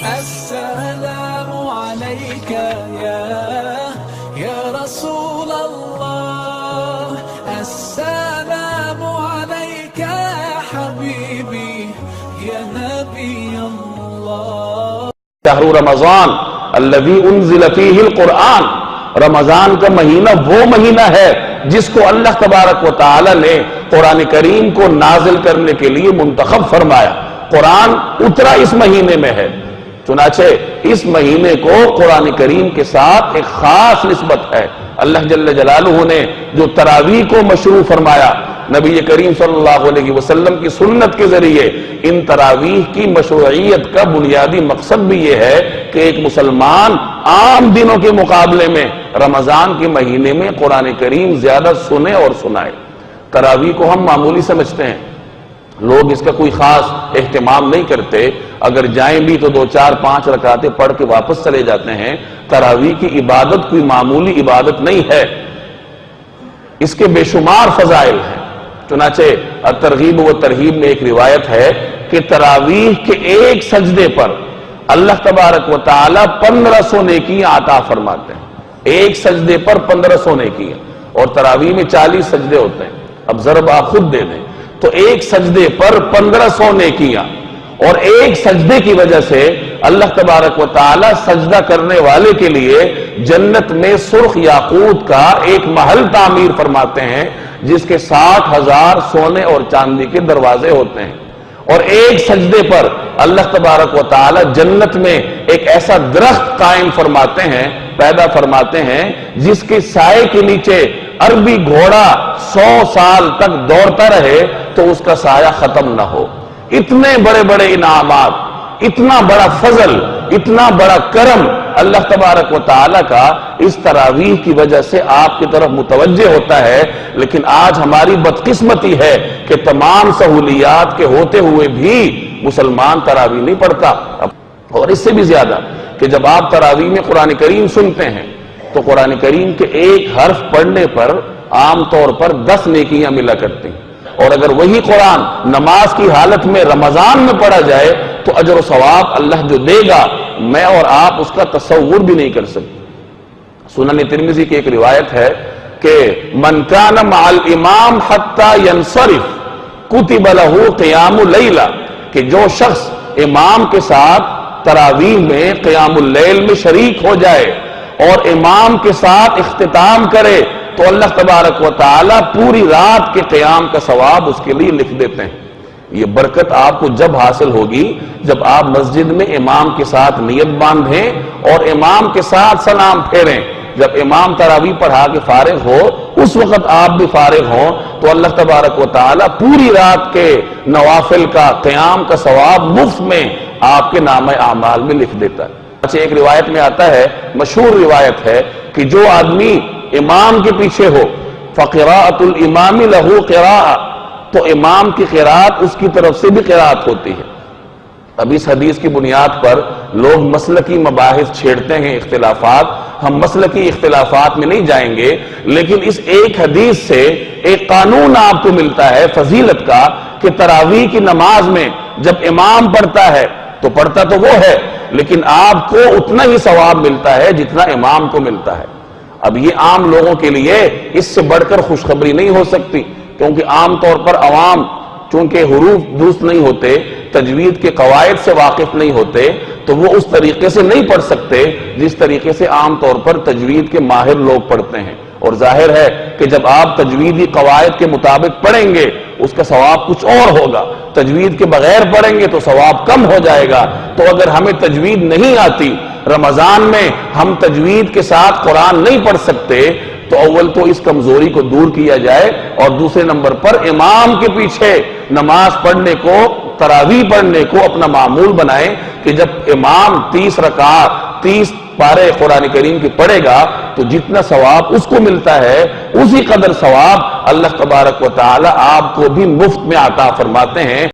السلام عليك يا رسول الله، السلام عليك يا حبيبي يا نبي الله. شہر رمضان الذي انزل فيه القرآن، رمضان کا مہینہ وہ مہینہ ہے جس کو اللہ تبارک و تعالی نے قرآن کریم کو نازل کرنے کے لیے منتخب فرمایا. قرآن اترا اس مہینے میں ہے، چنانچہ اس مہینے کو قرآن کریم کے ساتھ ایک خاص نسبت ہے. اللہ جل جلالہ نے جو تراویح کو مشروع فرمایا، نبی کریم صلی اللہ علیہ وسلم کی سنت کے ذریعے ان تراویح کی مشروعیت کا بنیادی مقصد بھی یہ ہے کہ ایک مسلمان عام دنوں کے مقابلے میں رمضان کے مہینے میں قرآن کریم زیادہ سنے اور سنائے. تراویح کو ہم معمولی سمجھتے ہیں، لوگ اس کا کوئی خاص اہتمام نہیں کرتے، اگر جائیں بھی تو 2 4 5 رکعتیں پڑھ کے واپس چلے جاتے ہیں. تراویح کی عبادت کوئی معمولی عبادت نہیں ہے، اس کے بے شمار فضائل ہیں. چنانچہ الترغیب و ترہیب میں ایک روایت ہے کہ تراویح کے ایک سجدے پر اللہ تبارک و تعالی 1500 نیکیاں عطا فرماتے ہیں. ایک سجدے پر 1500 نیکیاں، اور تراویح میں 40 سجدے ہوتے ہیں. اب ضرب آپ خود دے دیں تو ایک سجدے پر 1500 نیکیاں، اور ایک سجدے کی وجہ سے اللہ تبارک و تعالی سجدہ کرنے والے کے لیے جنت میں سرخ یاقوت کا ایک محل تعمیر فرماتے ہیں جس کے 60,000 سونے اور چاندی کے دروازے ہوتے ہیں. اور ایک سجدے پر اللہ تبارک و تعالی جنت میں ایک ایسا درخت قائم فرماتے ہیں، پیدا فرماتے ہیں، جس کے سائے کے نیچے عربی گھوڑا 100 سال تک دوڑتا رہے تو اس کا سایہ ختم نہ ہو. اتنے بڑے بڑے انعامات، اتنا بڑا فضل، اتنا بڑا کرم اللہ تبارک و تعالی کا اس تراویح کی وجہ سے آپ کی طرف متوجہ ہوتا ہے. لیکن آج ہماری بدقسمتی ہے کہ تمام سہولیات کے ہوتے ہوئے بھی مسلمان تراویح نہیں پڑھتا. اور اس سے بھی زیادہ کہ جب آپ تراویح میں قرآن کریم سنتے ہیں تو قرآن کریم کے ایک حرف پڑھنے پر عام طور پر 10 نیکیاں ملا کرتی ہیں، اور اگر وہی قرآن نماز کی حالت میں رمضان میں پڑھا جائے تو اجر و ثواب اللہ جو دے گا میں اور آپ اس کا تصور بھی نہیں کر سکتے. سنن ترمذی کی ایک روایت ہے کہ من کان مع الامام حتی ینصرف کتب له قیام اللیلہ، کہ جو شخص امام کے ساتھ تراویح میں قیام اللیل میں شریک ہو جائے اور امام کے ساتھ اختتام کرے تو اللہ تبارک و تعالی پوری رات کے قیام کا ثواب اس کے لیے لکھ دیتے ہیں. یہ برکت آپ کو جب حاصل ہوگی جب آپ مسجد میں امام کے ساتھ نیت باندھیں اور امام کے ساتھ سلام پھیریں. جب امام تراویح پڑھا کے فارغ ہو اس وقت آپ بھی فارغ ہوں تو اللہ تبارک و تعالی پوری رات کے نوافل کا قیام کا ثواب مفت میں آپ کے نامہ اعمال میں لکھ دیتا ہے. اچھا، ایک روایت میں آتا ہے، مشہور روایت ہے کہ جو آدمی امام کے پیچھے ہو فقراءۃ الامام لہ قراءۃ، تو امام کی قراءت اس کی طرف سے بھی قراءت ہوتی ہے. اب اس حدیث کی بنیاد پر لوگ مسلکی مباحث چھیڑتے ہیں، اختلافات. ہم مسلکی اختلافات میں نہیں جائیں گے، لیکن اس ایک حدیث سے ایک قانون آپ کو ملتا ہے فضیلت کا کہ تراویح کی نماز میں جب امام پڑھتا ہے تو پڑھتا تو وہ ہے، لیکن آپ کو اتنا ہی ثواب ملتا ہے جتنا امام کو ملتا ہے. اب یہ عام لوگوں کے لیے اس سے بڑھ کر خوشخبری نہیں ہو سکتی، کیونکہ عام طور پر عوام چونکہ حروف درست نہیں ہوتے، تجوید کے قواعد سے واقف نہیں ہوتے، تو وہ اس طریقے سے نہیں پڑھ سکتے جس طریقے سے عام طور پر تجوید کے ماہر لوگ پڑھتے ہیں. اور ظاہر ہے کہ جب آپ تجویدی قواعد کے مطابق پڑھیں گے اس کا ثواب کچھ اور ہوگا، تجوید کے بغیر پڑھیں گے تو ثواب کم ہو جائے گا. تو اگر ہمیں تجوید نہیں آتی، رمضان میں ہم تجوید کے ساتھ قرآن نہیں پڑھ سکتے، تو اول تو اس کمزوری کو دور کیا جائے، اور دوسرے نمبر پر امام کے پیچھے نماز پڑھنے کو، تراویح پڑھنے کو اپنا معمول بنائیں کہ جب امام 30 رکعت 30 پارے قرآن کریم کی پڑھے گا تو جتنا ثواب اس کو ملتا ہے اسی قدر ثواب اللہ تبارک و تعالی آپ کو بھی مفت میں عطا فرماتے ہیں.